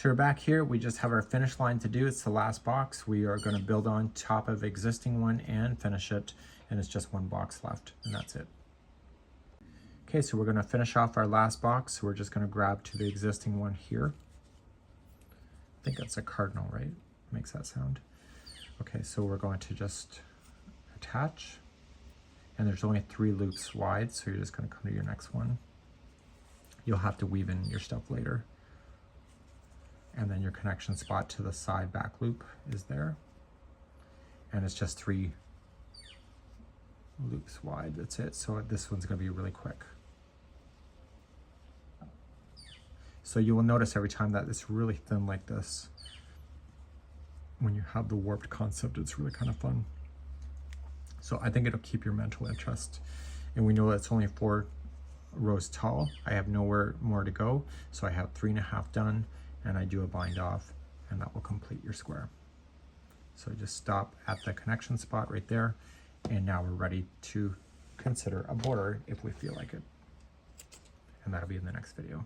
So we're back here, we just have our finish line to do. It's the last box. We are going to build on top of existing one and finish it, and it's just one box left, and that's it. Okay, so we're going to finish off our last box. So we're just going to grab to the existing one here. I think that's a cardinal, right? Makes that sound. Okay, so we're going to just attach, and there's only 3 loops wide, so you're just going to come to your next one. You'll have to weave in your stuff later. And then your connection spot to the side back loop is there. And it's just 3 loops wide, that's it. So this one's gonna be really quick. So you will notice every time that it's really thin like this. When you have the warped concept, it's really kind of fun. So I think it'll keep your mental interest. And we know it's only 4 rows tall. I have nowhere more to go. So I have 3.5 done, and I do a bind off, and that will complete your square. So just stop at the connection spot right there, and now we're ready to consider a border if we feel like it. And that'll be in the next video.